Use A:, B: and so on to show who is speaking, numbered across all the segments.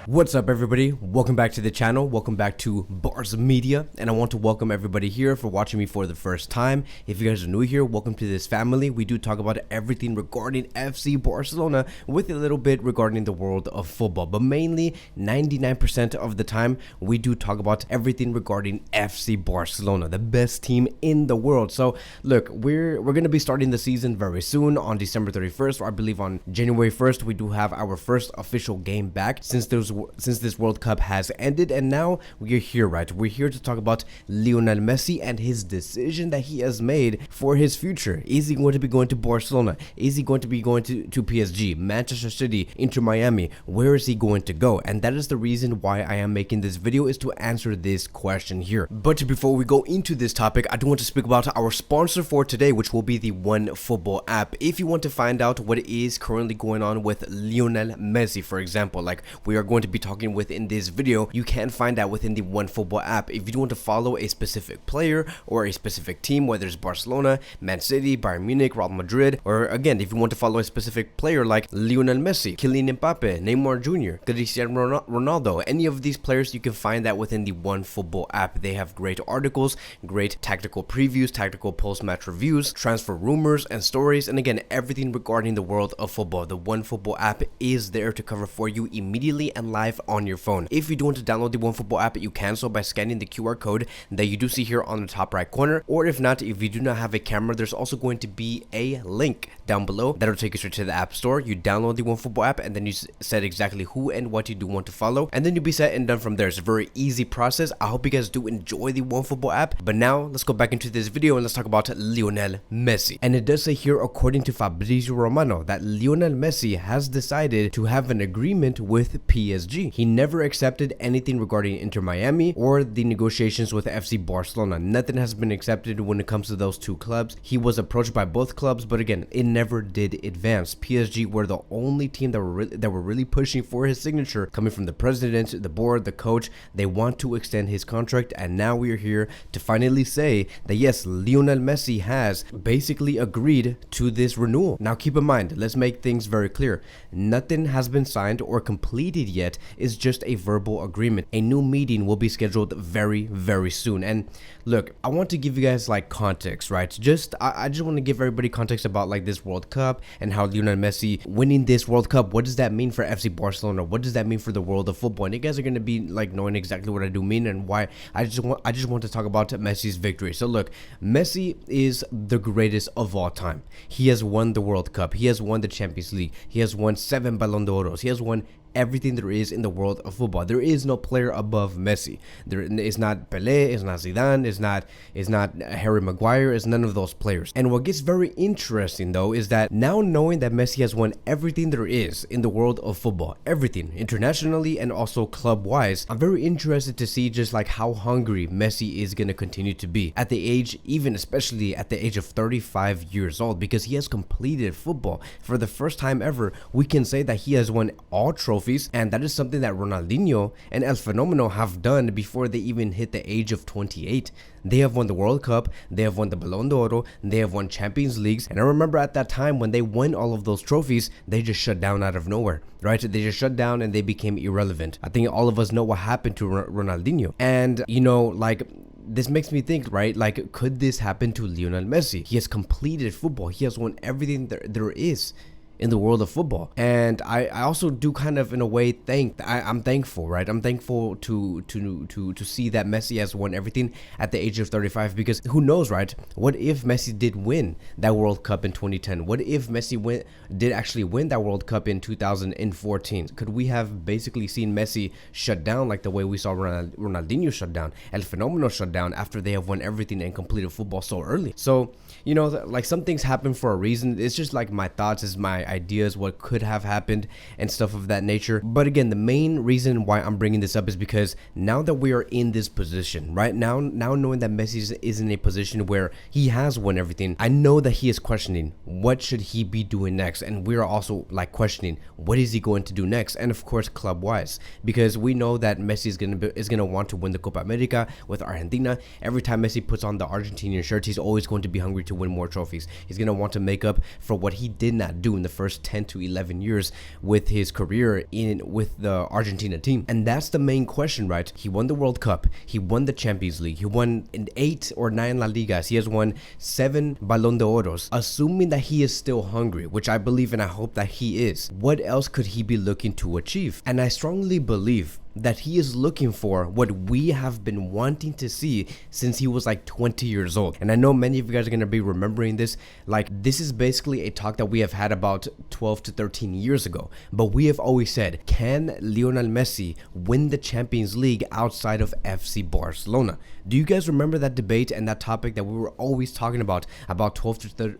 A: What's up, everybody? Welcome back to the channel. Welcome back to Barca Media, and I want to welcome everybody here for watching me for the first time. If you guys are new here, welcome to this family. We do talk about everything regarding FC Barcelona with a little bit regarding the world of football, but mainly 99% of the time we do talk about everything regarding FC Barcelona, the best team in the world. So look, we're going to be starting the season very soon on December 31st, or I believe on January 1st. We do have our first official game back since this World Cup has ended, and now we're here, right? We're here to talk about Lionel Messi and his decision that he has made for his future. Is he going to be going to Barcelona? Is he going to be going to PSG, Manchester City, Inter Miami? Where is he going to go? And that is the reason why I am making this video, is to answer this question here. But before we go into this topic, I do want to speak about our sponsor for today, which will be the OneFootball app. If you want to find out what is currently going on with Lionel Messi, for example, like we are going to be talking within this video, you can find out within the OneFootball app. If you want to follow a specific player or a specific team, whether it's Barcelona, Man City, Bayern Munich, Real Madrid, or again, if you want to follow a specific player like Lionel Messi, Kylian Mbappe, Neymar Jr., Cristiano Ronaldo, any of these players, you can find that within the OneFootball app. They have great articles, great tactical previews, tactical post-match reviews, transfer rumors and stories, and again, everything regarding the world of football. The OneFootball app is there to cover for you immediately and live on your phone. If you do want to download the OneFootball app, you can so by scanning the QR code that you do see here on the top right corner, or if not, if you do not have a camera, there's also going to be a link down below that'll take you straight to the app store. You download the OneFootball app, and then you set exactly who and what you do want to follow, and then you'll be set and done from there. It's a very easy process. I hope you guys do enjoy the OneFootball app. But now let's go back into this video and let's talk about Lionel Messi. And it does say here, according to Fabrizio Romano, that Lionel Messi has decided to have an agreement with PSG. He never accepted anything regarding Inter Miami or the negotiations with FC Barcelona. Nothing has been accepted when it comes to those two clubs. He was approached by both clubs, but again, it never did advance. PSG were the only team that were really pushing for his signature, coming from the president, the board, the coach. They want to extend his contract, and now we are here to finally say that yes, Lionel Messi has basically agreed to this renewal. Now keep in mind, let's make things very clear. Nothing has been signed or completed yet. It's just a verbal agreement. A new meeting will be scheduled very soon. And look, I want to give you guys like context, right? I just want to give everybody context about like this World Cup and how Lionel Messi winning this World Cup, what does that mean for FC Barcelona? What does that mean for the world of football? And you guys are going to be like knowing exactly what I do mean and why. I just want to talk about Messi's victory. So look, Messi is the greatest of all time. He has won the World Cup. He has won the Champions League. He has won 7 Ballon d'Oros. He has won everything there is in the world of football. There is no player above Messi. There is not Pelé, it's not Zidane, it's not Harry Maguire, it's none of those players. And what gets very interesting though is that now knowing that Messi has won everything there is in the world of football, everything internationally and also club wise, I'm very interested to see just like how hungry Messi is going to continue to be at the age, even especially at the age of 35 years old, because he has completed football for the first time ever. We can say that he has won all trophies, and that is something that Ronaldinho and El Fenomeno have done before they even hit the age of 28. They have won the World Cup, they have won the Ballon d'Oro, they have won Champions Leagues, and I remember at that time when they won all of those trophies, they just shut down out of nowhere, right? They just shut down and they became irrelevant. I think all of us know what happened to Ronaldinho, and you know, like, this makes me think, right? Like, could this happen to Lionel Messi? He has completed football. He has won everything there is in the world of football. And I also do kind of in a way I'm thankful, right? I'm thankful to see that Messi has won everything at the age of 35, because who knows, right? What if Messi did win that World Cup in 2010? What if Messi did actually win that World Cup in 2014? Could we have basically seen Messi shut down like the way we saw Ronaldinho shut down, El Fenomeno shut down after they have won everything and completed football so early? So, you know, like, some things happen for a reason. It's just like my thoughts, is my ideas, what could have happened and stuff of that nature. But again, the main reason why I'm bringing this up is because now that we are in this position, right now knowing that Messi is in a position where he has won everything, I know that he is questioning what should he be doing next, and we're also like questioning what is he going to do next, and of course club wise, because we know that Messi is gonna want to win the Copa America with Argentina. Every time Messi puts on the Argentinian shirt, he's always going to be hungry to win more trophies. He's gonna want to make up for what he did not do in the first 10 to 11 years with his career with the Argentina team. And that's the main question, right? He won the World Cup, he won the Champions League, he won 8 or 9 La Ligas, he has won 7 Balón de Oros. Assuming that he is still hungry, which I believe and I hope that he is, what else could he be looking to achieve? And I strongly believe that he is looking for what we have been wanting to see since he was like 20 years old. And I know many of you guys are going to be remembering this. Like, this is basically a talk that we have had about 12 to 13 years ago. But we have always said, can Lionel Messi win the Champions League outside of FC Barcelona? Do you guys remember that debate and that topic that we were always talking about 12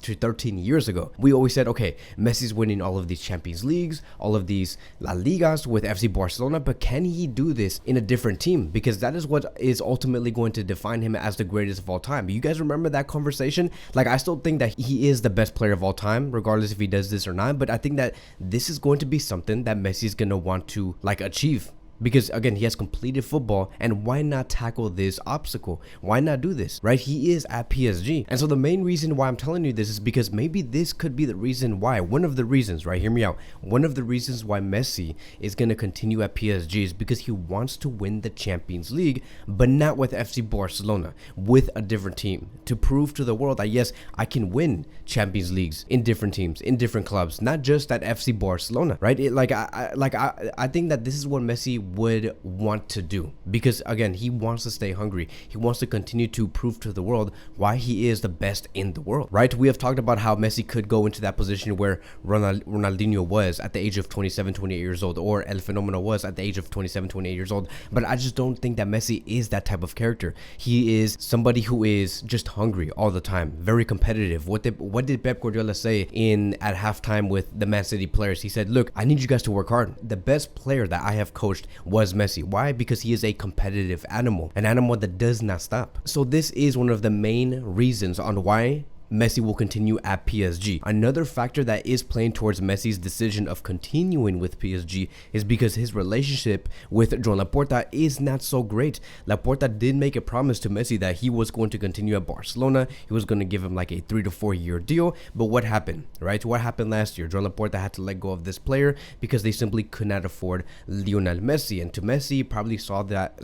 A: to 13 years ago? We always said, okay, Messi's winning all of these Champions Leagues, all of these La Ligas with FC Barcelona, but can he do this in a different team? Because that is what is ultimately going to define him as the greatest of all time. You guys remember that conversation? Like, I still think that he is the best player of all time, regardless if he does this or not. But I think that this is going to be something that Messi is going to want to like achieve. Because again, he has completed football, and why not tackle this obstacle? Why not do this, right? He is at PSG. And so the main reason why I'm telling you this is because maybe this could be the reason why, one of the reasons, right? Hear me out. One of the reasons why Messi is going to continue at PSG is because he wants to win the Champions League, but not with FC Barcelona, with a different team, to prove to the world that yes, I can win Champions Leagues in different teams, in different clubs, not just at FC Barcelona, right? I think that this is what Messi would want to do, because again, he wants to stay hungry. He wants to continue to prove to the world why he is the best in the world, right? We have talked about how Messi could go into that position where Ronaldinho was at the age of 27, 28 years old, or El Fenomeno was at the age of 27, 28 years old. But I just don't think that Messi is that type of character. He is somebody who is just hungry all the time, very competitive. What did Pep Guardiola say at halftime with the Man City players? He said, look, I need you guys to work hard. The best player that I have coached was Messi. Why? Because he is a competitive animal, an animal that does not stop. So this is one of the main reasons on why Messi will continue at PSG. Another factor that is playing towards Messi's decision of continuing with PSG is because his relationship with Joan Laporta is not so great. Laporta did make a promise to Messi that he was going to continue at Barcelona. He was going to give him like a 3 to 4 year deal. But what happened, right? What happened last year? Joan Laporta had to let go of this player because they simply could not afford Lionel Messi. And to Messi, he probably saw that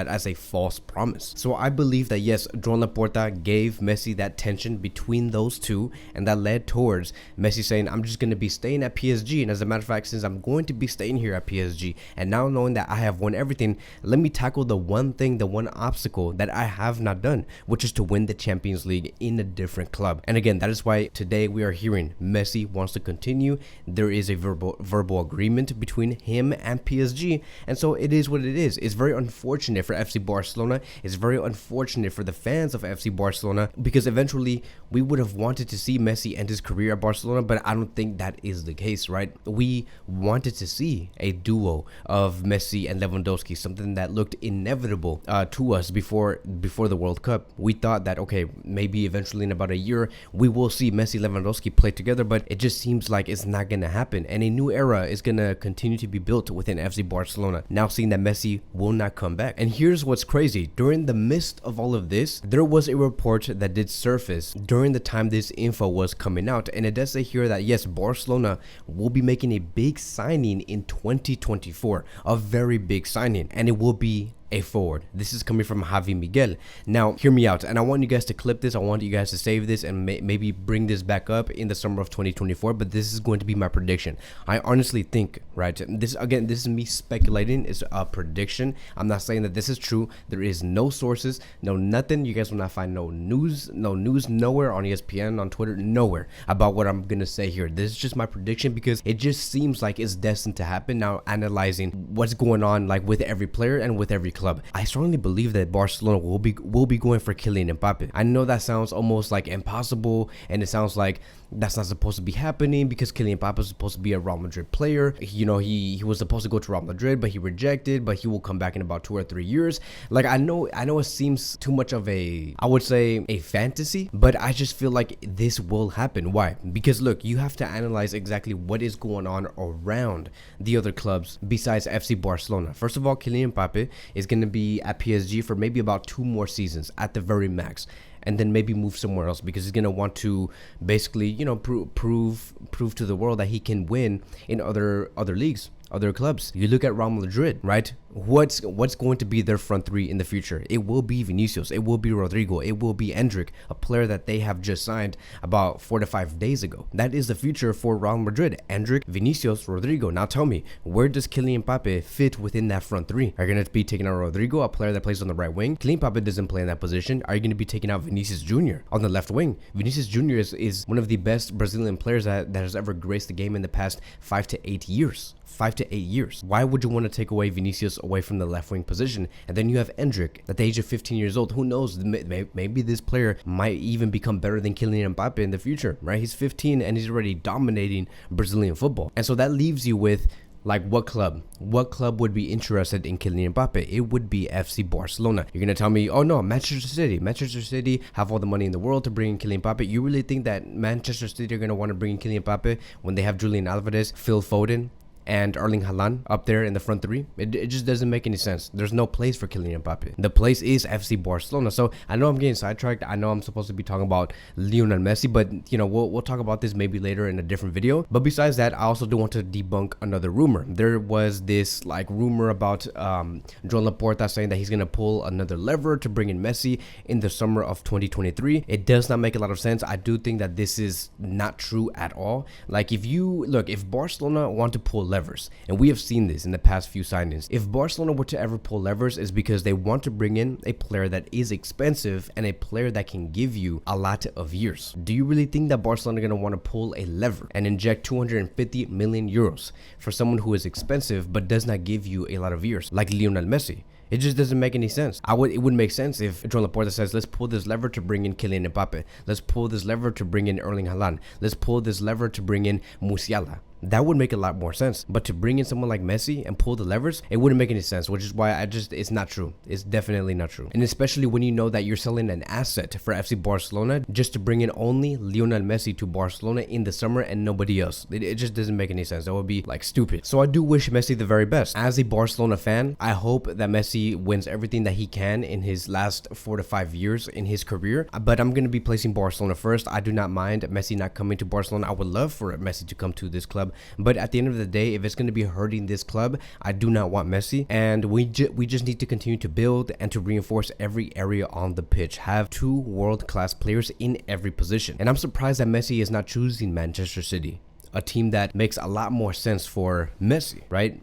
A: as a false promise. So I believe that yes, Joan Laporta gave Messi that tension between those two, and that led towards Messi saying, I'm just going to be staying at PSG. And as a matter of fact, since I'm going to be staying here at PSG, and now knowing that I have won everything, let me tackle the one thing, the one obstacle that I have not done, which is to win the Champions League in a different club. And again, that is why today we are hearing Messi wants to continue. There is a verbal agreement between him and PSG, and so it is what it is. It's very unfortunate for FC Barcelona. It's very unfortunate for the fans of FC Barcelona, because eventually we would have wanted to see Messi end his career at Barcelona, but I don't think that is the case, right? We wanted to see a duo of Messi and Lewandowski, something that looked inevitable to us before the World Cup. We thought that, okay, maybe eventually in about a year we will see Messi and Lewandowski play together, but it just seems like it's not going to happen, and a new era is going to continue to be built within FC Barcelona, now seeing that Messi will not come back. And here's what's crazy. During the midst of all of this, there was a report that did surface during the time this info was coming out, and it does say here that yes, Barcelona will be making a big signing in 2024, a very big signing, and it will be a forward. This is coming from Javi Miguel. Now, hear me out, and I want you guys to clip this. I want you guys to save this and maybe bring this back up in the summer of 2024, but this is going to be my prediction. I honestly think, right, this is me speculating. It's a prediction. I'm not saying that this is true. There is no sources, no nothing. You guys will not find no news nowhere on ESPN, on Twitter, nowhere about what I'm gonna say here. This is just my prediction because it just seems like it's destined to happen. Now, analyzing what's going on like with every player and with every club, I strongly believe that Barcelona will be going for Kylian Mbappe. I know that sounds almost like impossible, and it sounds like that's not supposed to be happening because Kylian Mbappe is supposed to be a Real Madrid player. You know, he was supposed to go to Real Madrid, but he rejected, but he will come back in about 2 or 3 years. Like, I know it seems too much of I would say a fantasy, but I just feel like this will happen. Why? Because look, you have to analyze exactly what is going on around the other clubs besides FC Barcelona. First of all, Kylian Mbappe is going to be at PSG for maybe about 2 more seasons at the very max. and then maybe move somewhere else, because he's gonna want to basically, you know, prove to the world that he can win in other leagues, other clubs. You look at Real Madrid, right? What's going to be their front three in the future? It will be Vinicius, it will be Rodrigo, it will be Endrick, a player that they have just signed about 4 to 5 days ago. That is the future for Real Madrid. Endrick, Vinicius, Rodrigo. Now tell me, where does Kylian Mbappe fit within that front three? Are you going to be taking out Rodrigo, a player that plays on the right wing? Kylian Mbappe doesn't play in that position. Are you going to be taking out Vinicius Jr. on the left wing? Vinicius Jr. is one of the best Brazilian players that has ever graced the game in the past 5 to 8 years. 5 to 8 years. Why would you want to take away Vinicius away from the left wing position? And then you have Endrick at the age of 15 years old. Who knows? Maybe this player might even become better than Kylian Mbappe in the future, right? He's 15 and he's already dominating Brazilian football. And so that leaves you with, like, what club would be interested in Kylian Mbappe? It would be FC Barcelona. You're gonna tell me, oh no, Manchester City have all the money in the world to bring in Kylian Mbappe. You really think that Manchester City are gonna want to bring in Kylian Mbappe when they have Julian Alvarez, Phil Foden, and Erling Haaland up there in the front three? It just doesn't make any sense. There's no place for Kylian Mbappe. The place is FC Barcelona. So I know I'm getting sidetracked. I know I'm supposed to be talking about Lionel Messi, but you know, we'll talk about this maybe later in a different video. But besides that, I also do want to debunk another rumor. There was this like rumor about Joan Laporta saying that he's gonna pull another lever to bring in Messi in the summer of 2023. It does not make a lot of sense. I do think that this is not true at all. Like, if Barcelona want to pull levers, and we have seen this in the past few signings, if Barcelona were to ever pull levers, is because they want to bring in a player that is expensive and a player that can give you a lot of years. Do you really think that Barcelona are going to want to pull a lever and inject 250 million euros for someone who is expensive but does not give you a lot of years, like Lionel Messi? It just doesn't make any sense. It would make sense if Joan Laporta says, let's pull this lever to bring in Kylian Mbappe. Let's pull this lever to bring in Erling Haaland. Let's pull this lever to bring in Musiala. That would make a lot more sense. But to bring in someone like Messi and pull the levers, it wouldn't make any sense, which is why it's not true. It's definitely not true. And especially when you know that you're selling an asset for FC Barcelona just to bring in only Lionel Messi to Barcelona in the summer and nobody else. It just doesn't make any sense. That would be like stupid. So I do wish Messi the very best. As a Barcelona fan, I hope that Messi wins everything that he can in his last 4 to 5 years in his career. But I'm going to be placing Barcelona first. I do not mind Messi not coming to Barcelona. I would love for Messi to come to this club. But at the end of the day, if it's going to be hurting this club, I do not want Messi. And we just need to continue to build and to reinforce every area on the pitch. Have 2 world-class players in every position. And I'm surprised that Messi is not choosing Manchester City, a team that makes a lot more sense for Messi, right?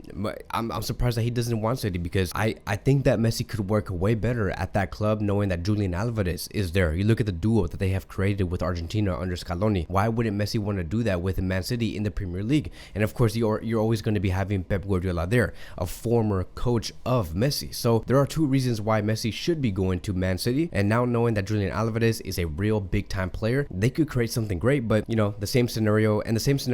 A: I'm surprised that he doesn't want City, because I think that Messi could work way better at that club knowing that Julian Alvarez is there. You look at the duo that they have created with Argentina under Scaloni. Why wouldn't Messi want to do that with Man City in the Premier League? And of course, you're always going to be having Pep Guardiola there, a former coach of Messi. So there are 2 reasons why Messi should be going to Man City. And now knowing that Julian Alvarez is a real big time player, they could create something great. But you know, the same scenario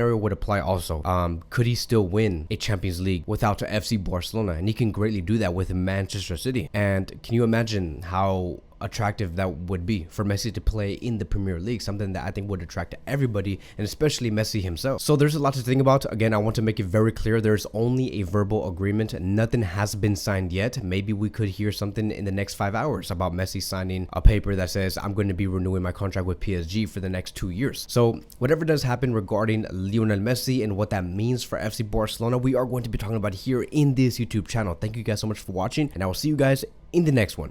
A: would apply also. Could he still win a Champions League without FC Barcelona? And he can greatly do that with Manchester City. And can you imagine how attractive that would be for Messi to play in the Premier League? Something that I think would attract everybody, and especially Messi himself. So there's a lot to think about. Again, I want to make it very clear, there's only a verbal agreement. Nothing has been signed yet. Maybe we could hear something in the next 5 hours about Messi signing a paper that says, I'm going to be renewing my contract with PSG for the next 2 years. So whatever does happen regarding Lionel Messi and what that means for FC Barcelona, we are going to be talking about here in this YouTube channel. Thank you guys so much for watching, and I will see you guys in the next one.